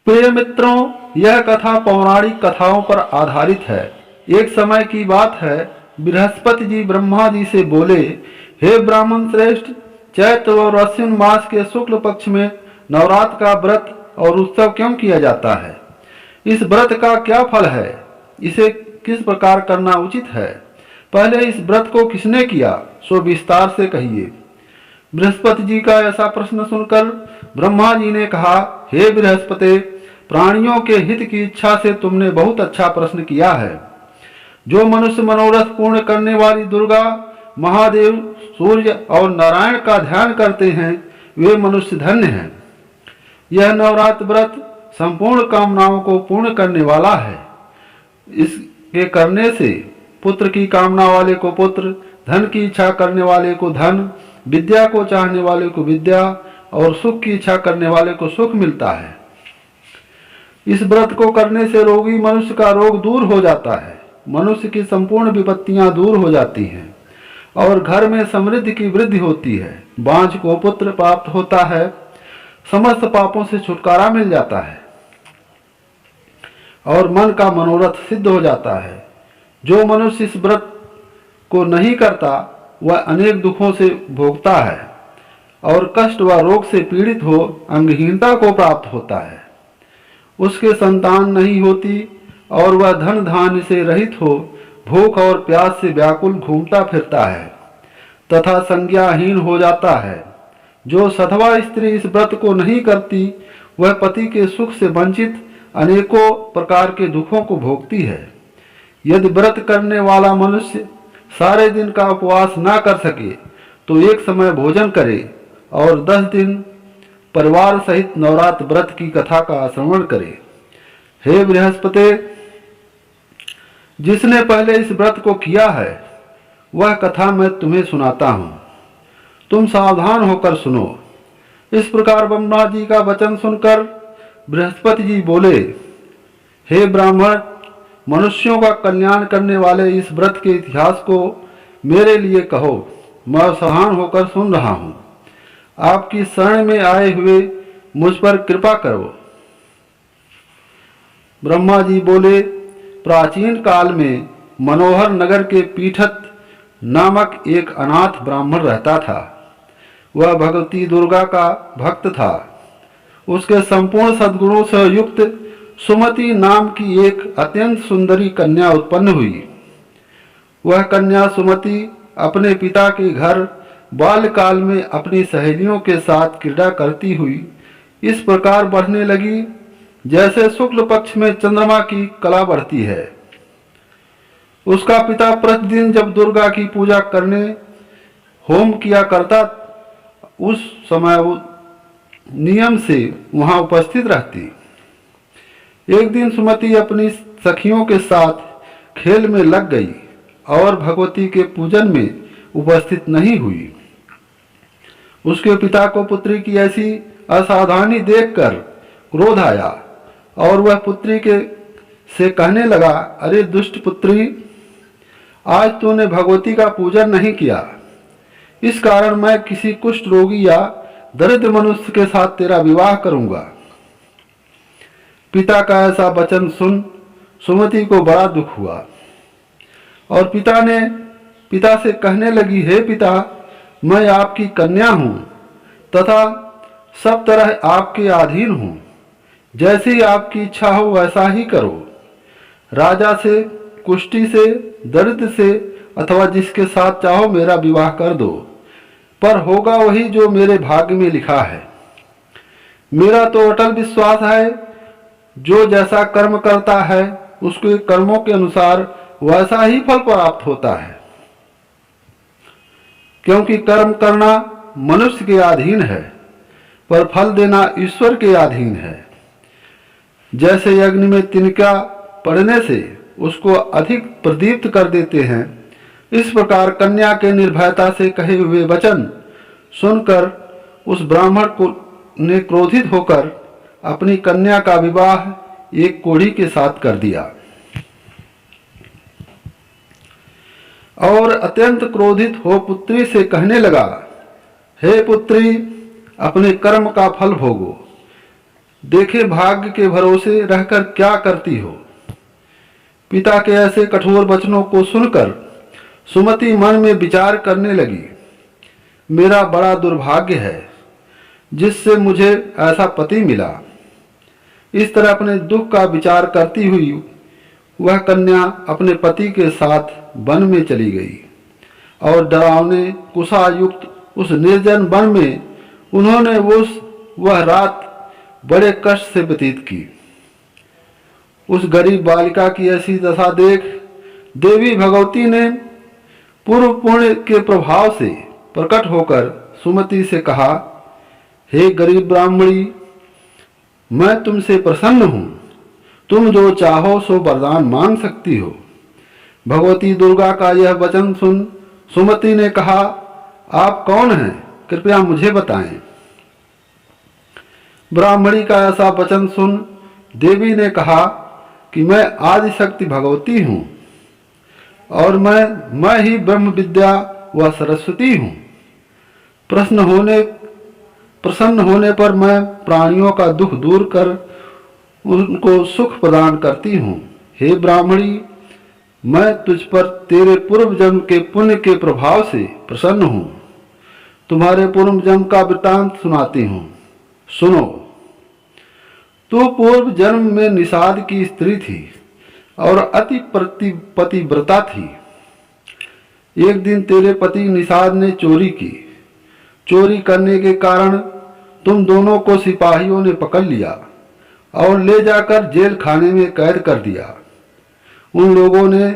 प्रिय मित्रों, यह कथा पौराणिक कथाओं पर आधारित है। एक समय की बात है, बृहस्पति जी ब्रह्मा जी से बोले, हे ब्राह्मण श्रेष्ठ, चैत्र और अश्विन मास के शुक्ल पक्ष में नवरात्र का व्रत और उत्सव क्यों किया जाता है? इस व्रत का क्या फल है? इसे किस प्रकार करना उचित है? पहले इस व्रत को किसने किया, सो विस्तार से कहिए। बृहस्पति जी का ऐसा प्रश्न सुनकर ब्रह्मा जी ने कहा, हे बृहस्पति, प्राणियों के हित की इच्छा से तुमने बहुत अच्छा प्रश्न किया है। जो मनुष्य मनोरथ पूर्ण करने वाली दुर्गा, महादेव, सूर्य और नारायण का ध्यान करते हैं, वे मनुष्य धन्य हैं। यह नवरात्र व्रत संपूर्ण कामनाओं को पूर्ण करने वाला है। इसके करने से पुत्र की कामना वाले को पुत्र, धन की इच्छा करने वाले को धन, विद्या को चाहने वाले को विद्या और सुख की इच्छा करने वाले को सुख मिलता है। इस व्रत को करने से रोगी मनुष्य का रोग दूर हो जाता है, मनुष्य की संपूर्ण विपत्तियां दूर हो जाती हैं और घर में समृद्धि की वृद्धि होती है। बांझ को पुत्र प्राप्त होता है, समस्त पापों से छुटकारा मिल जाता है और मन का मनोरथ सिद्ध हो जाता है। जो मनुष्य इस व्रत को नहीं करता, वह अनेक दुखों से भोगता है और कष्ट व रोग से पीड़ित हो अंगहीनता को प्राप्त होता है। उसके संतान नहीं होती और वह धन धान्य से रहित हो भूख और प्यास से व्याकुल घूमता फिरता है तथा संज्ञाहीन हो जाता है। जो सधवा स्त्री इस व्रत को नहीं करती, वह पति के सुख से वंचित अनेकों प्रकार के दुखों को भोगती है। यदि व्रत करने वाला मनुष्य सारे दिन का उपवास ना कर सके तो एक समय भोजन करे और 10 दिन परिवार सहित नवरात्र व्रत की कथा का श्रवण करे। हे बृहस्पति, जिसने पहले इस व्रत को किया है, वह कथा मैं तुम्हें सुनाता हूँ। तुम सावधान होकर सुनो। इस प्रकार ब्रह्मा जी का वचन सुनकर बृहस्पति जी बोले, हे ब्राह्मण, मनुष्यों का कल्याण करने वाले इस व्रत के इतिहास को मेरे लिए कहो। मैं सावधान होकर सुन रहा हूँ। आपकी शरण में आए हुए मुझ पर कृपा करो। ब्रह्मा जी बोले, प्राचीन काल में मनोहर नगर के पीठत नामक एक अनाथ ब्राह्मण रहता था। वह भगवती दुर्गा का भक्त था। उसके संपूर्ण सद्गुणों से युक्त सुमति नाम की एक अत्यंत सुंदरी कन्या उत्पन्न हुई। वह कन्या सुमति अपने पिता के घर बाल्यकाल में अपनी सहेलियों के साथ क्रीड़ा करती हुई इस प्रकार बढ़ने लगी जैसे शुक्ल पक्ष में चंद्रमा की कला बढ़ती है। उसका पिता प्रतिदिन जब दुर्गा की पूजा करने होम किया करता, उस समय वो नियम से वहां उपस्थित रहती। एक दिन सुमति अपनी सखियों के साथ खेल में लग गई और भगवती के पूजन में उपस्थित नहीं हुई। उसके पिता को पुत्री की ऐसी असावधानी देखकर क्रोध आया और वह पुत्री के से कहने लगा, अरे दुष्ट पुत्री, आज तूने भगवती का पूजन नहीं किया। इस कारण मैं किसी कुष्ठ रोगी या दरिद्र मनुष्य के साथ तेरा विवाह करूंगा। पिता का ऐसा वचन सुन सुमति को बड़ा दुख हुआ और पिता से कहने लगी, हे पिता, मैं आपकी कन्या हूँ तथा सब तरह आपके अधीन हूँ। जैसी आपकी इच्छा हो वैसा ही करो। राजा से, कुष्ठी से, दरिद्र से अथवा जिसके साथ चाहो मेरा विवाह कर दो, पर होगा वही जो मेरे भाग्य में लिखा है। मेरा तो अटल विश्वास है, जो जैसा कर्म करता है उसके कर्मों के अनुसार वैसा ही फल प्राप्त होता है, क्योंकि कर्म करना मनुष्य के अधीन है पर फल देना ईश्वर के अधीन है। जैसे अग्नि में तिनका पड़ने से उसको अधिक प्रदीप्त कर देते हैं, इस प्रकार कन्या के निर्भयता से कहे हुए वचन सुनकर उस ब्राह्मण को ने क्रोधित होकर अपनी कन्या का विवाह एक कोढ़ी के साथ कर दिया और अत्यंत क्रोधित हो पुत्री से कहने लगा, हे पुत्री, अपने कर्म का फल भोगो। देखे भाग्य के भरोसे रहकर क्या करती हो। पिता के ऐसे कठोर वचनों को सुनकर सुमति मन में विचार करने लगी, मेरा बड़ा दुर्भाग्य है जिससे मुझे ऐसा पति मिला। इस तरह अपने दुख का विचार करती हुई वह कन्या अपने पति के साथ वन में चली गई और डरावने कुशायुक्त उस निर्जन वन में उन्होंने वह रात बड़े कष्ट से व्यतीत की। उस गरीब बालिका की ऐसी दशा देख देवी भगवती ने पूर्व पुण्य के प्रभाव से प्रकट होकर सुमति से कहा, हे गरीब ब्राह्मणी, मैं तुमसे प्रसन्न हूँ, तुम जो चाहो सो वरदान मांग सकती हो। भगवती दुर्गा का यह वचन सुन सुमति ने कहा, आप कौन हैं, कृपया मुझे बताएं। ब्राह्मणी का ऐसा वचन सुन देवी ने कहा कि मैं आदिशक्ति भगवती हूँ और मैं ही ब्रह्म विद्या व सरस्वती हूँ। प्रसन्न होने पर मैं प्राणियों का दुख दूर कर उनको सुख प्रदान करती हूँ। हे ब्राह्मणी, मैं तुझ पर तेरे पूर्व जन्म के पुण्य के प्रभाव से प्रसन्न हूँ। तुम्हारे पूर्व जन्म का वृत्तांत सुनाती हूँ, सुनो। तू पूर्व जन्म में निषाद की स्त्री थी और अति पतिव्रता थी। एक दिन तेरे पति निषाद ने चोरी की। चोरी करने के कारण तुम दोनों को सिपाहियों ने पकड़ लिया और ले जाकर जेल खाने में कैद कर दिया। उन लोगों ने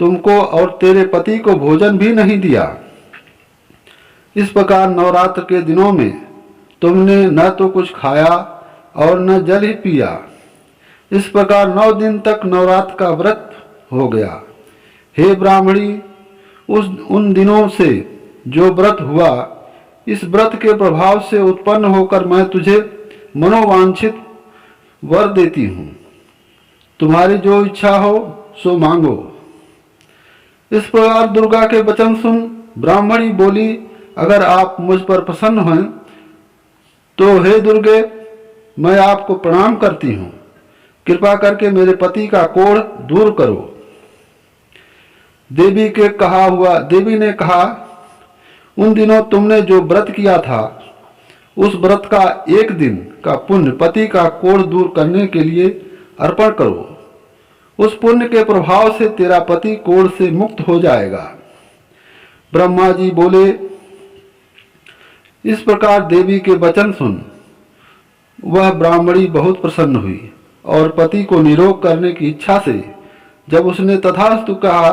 तुमको और तेरे पति को भोजन भी नहीं दिया। इस प्रकार नवरात्र के दिनों में तुमने न तो कुछ खाया और न जल ही पिया। इस प्रकार 9 दिन तक नवरात्र का व्रत हो गया। हे ब्राह्मणी, उन दिनों से जो व्रत हुआ, इस व्रत के प्रभाव से उत्पन्न होकर मैं तुझे मनोवांछित वर देती हूँ। तुम्हारी जो इच्छा हो सो मांगो। इस प्रकार दुर्गा के वचन सुन ब्राह्मणी बोली, अगर आप मुझ पर प्रसन्न हैं तो हे दुर्गे, मैं आपको प्रणाम करती हूँ। कृपा करके मेरे पति का कोढ़ दूर करो। देवी ने कहा, उन दिनों तुमने जो व्रत किया था, उस व्रत का एक दिन का पुण्य पति का कोढ़ दूर करने के लिए अर्पण करो। उस पुण्य के प्रभाव से तेरा पति कोढ़ से मुक्त हो जाएगा। ब्रह्मा जी बोले, इस प्रकार देवी के वचन सुन वह ब्राह्मणी बहुत प्रसन्न हुई और पति को निरोग करने की इच्छा से जब उसने तथास्तु कहा,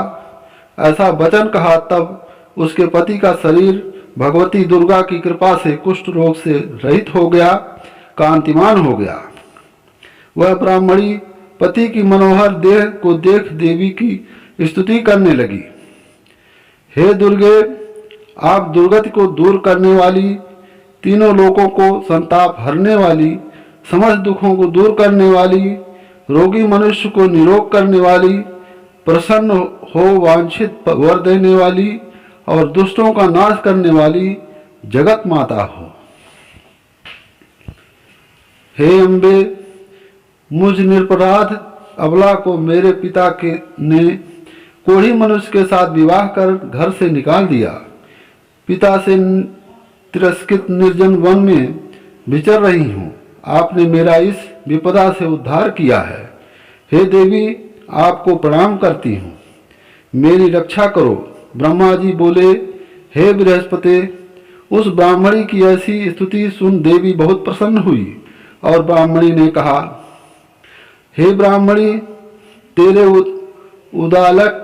ऐसा वचन कहा, तब उसके पति का शरीर भगवती दुर्गा की कृपा से कुष्ठ रोग से रहित हो गया, कांतिमान हो गया। वह ब्राह्मणी पति की मनोहर देह को देख देवी की स्तुति करने लगी। हे दुर्गे, आप दुर्गति को दूर करने वाली, तीनों लोकों को संताप हरने वाली, समस्त दुखों को दूर करने वाली, रोगी मनुष्य को निरोग करने वाली, प्रसन्न हो वांछित वर देने वाली और दुष्टों का नाश करने वाली जगत माता हो। हे अम्बे, मुझ निरपराध अबला को मेरे पिता ने कोढ़ी मनुष्य के साथ विवाह कर घर से निकाल दिया। पिता से तिरस्कृत निर्जन वन में विचर रही हूँ। आपने मेरा इस विपदा से उद्धार किया है। हे देवी, आपको प्रणाम करती हूँ, मेरी रक्षा करो। ब्रह्मा जी बोले, हे बृहस्पति, उस ब्राह्मणी की ऐसी स्तुति सुन देवी बहुत प्रसन्न हुई और ब्राह्मणी ने कहा, हे ब्राह्मणी, तेरे उदालक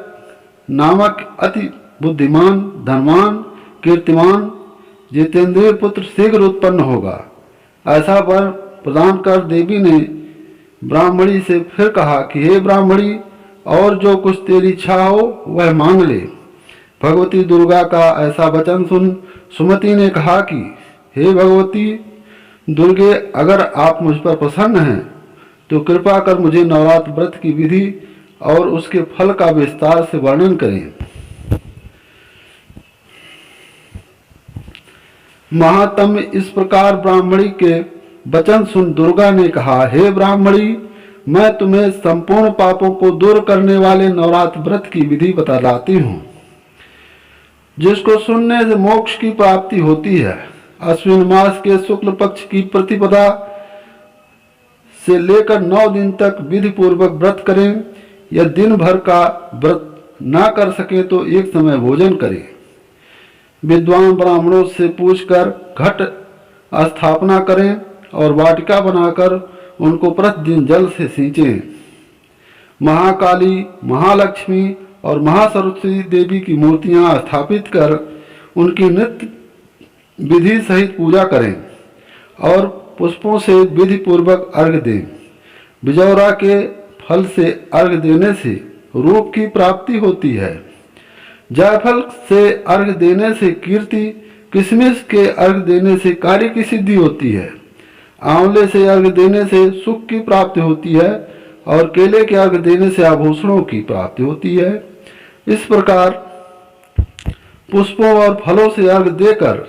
नामक अति बुद्धिमान, धनवान, कीर्तिमान, जितेंद्रिय पुत्र शीघ्र उत्पन्न होगा। ऐसा वर प्रदान कर देवी ने ब्राह्मणी से फिर कहा कि हे ब्राह्मणी, और जो कुछ तेरी इच्छा हो वह मांग ले। भगवती दुर्गा का ऐसा वचन सुन सुमति ने कहा कि हे भगवती दुर्गे, अगर आप मुझ पर प्रसन्न हैं तो कृपा कर मुझे नवरात्र व्रत की विधि और उसके फल का विस्तार से वर्णन करें। महात्म्य इस प्रकार ब्राह्मणी के वचन सुन दुर्गा ने कहा, हे ब्राह्मणी, मैं तुम्हें संपूर्ण पापों को दूर करने वाले नवरात्र व्रत की विधि बतलाती हूँ, जिसको सुनने से मोक्ष की प्राप्ति होती है। अश्विन मास के शुक्ल पक्ष की प्रतिपदा से लेकर 9 दिन तक विधि पूर्वक व्रत करें। या दिन भर का व्रत ना कर सके तो एक समय भोजन करें। विद्वान ब्राह्मणों से पूछकर घट स्थापना करें और वाटिका बनाकर उनको प्रतिदिन जल से सींचें। महाकाली, महालक्ष्मी और महासरस्वती देवी की मूर्तियां स्थापित कर उनकी नित्य विधि सहित पूजा करें और पुष्पों से विधि पूर्वक अर्घ्य दें। बिजौरा के फल से अर्घ्य देने से रूप की प्राप्ति होती है। जायफल से अर्घ्य देने से कीर्ति, किशमिश के अर्घ्य देने से कार्य की सिद्धि होती है। आंवले से अर्घ्य देने से सुख की प्राप्ति होती है और केले के अर्घ्य देने से आभूषणों की प्राप्ति होती है। इस प्रकार पुष्पों और फलों से अर्घ्य देकर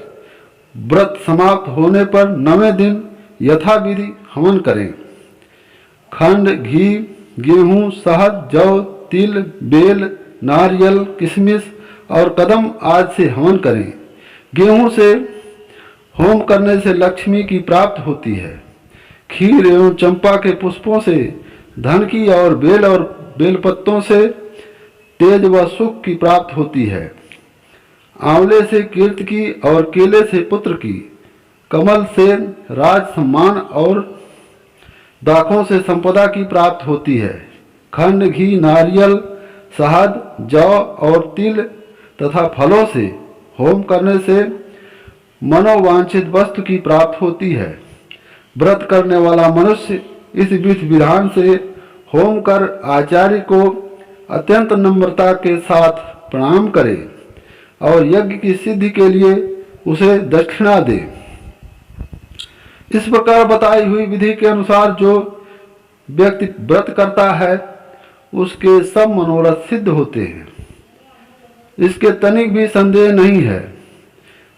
व्रत समाप्त होने पर 9वें दिन यथाविधि हवन करें। खंड, घी, गेहूं, शहद, जौ, तिल, बेल, नारियल, किशमिश और कदम आदि से हवन करें। गेहूं से होम करने से लक्ष्मी की प्राप्ति होती है। खीर एवं चंपा के पुष्पों से धन की और बेलपत्तों से तेज व सुख की प्राप्ति होती है। आंवले से कीर्ति की और केले से पुत्र की, कमल से राज सम्मान और दाखों से संपदा की प्राप्ति होती है। खंड, घी, नारियल, शहद, जौ और तिल तथा फलों से होम करने से मनोवांछित वस्तु की प्राप्ति होती है। व्रत करने वाला मनुष्य इस विधि विधान से होम कर आचार्य को अत्यंत नम्रता के साथ प्रणाम करे और यज्ञ की सिद्धि के लिए उसे दक्षिणा दे। इस प्रकार बताई हुई विधि के अनुसार जो व्यक्ति व्रत करता है उसके सब मनोरथ सिद्ध होते हैं। इसके तनिक भी संदेह नहीं है।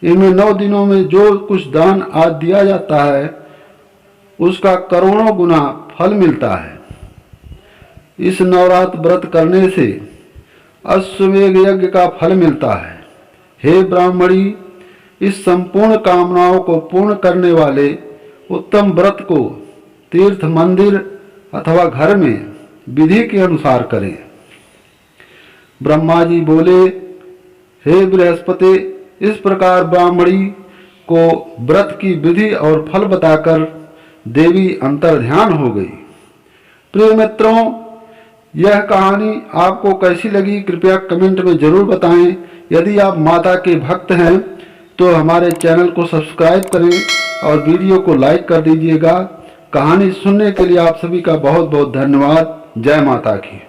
इनमें 9 दिनों में जो कुछ दान आदि दिया जाता है उसका करोड़ों गुना फल मिलता है। इस नवरात्र व्रत करने से अश्वमेध यज्ञ का फल मिलता है। हे ब्राह्मणी, इस संपूर्ण कामनाओं को पूर्ण करने वाले उत्तम व्रत को तीर्थ, मंदिर अथवा घर में विधि के अनुसार करें। ब्रह्मा जी बोले, हे बृहस्पति, इस प्रकार ब्राह्मणी को व्रत की विधि और फल बताकर देवी अंतर्ध्यान हो गई। प्रिय मित्रों, यह कहानी आपको कैसी लगी कृपया कमेंट में जरूर बताएं। यदि आप माता के भक्त हैं तो हमारे चैनल को सब्सक्राइब करें और वीडियो को लाइक कर दीजिएगा। कहानी सुनने के लिए आप सभी का बहुत बहुत धन्यवाद। जय माता की।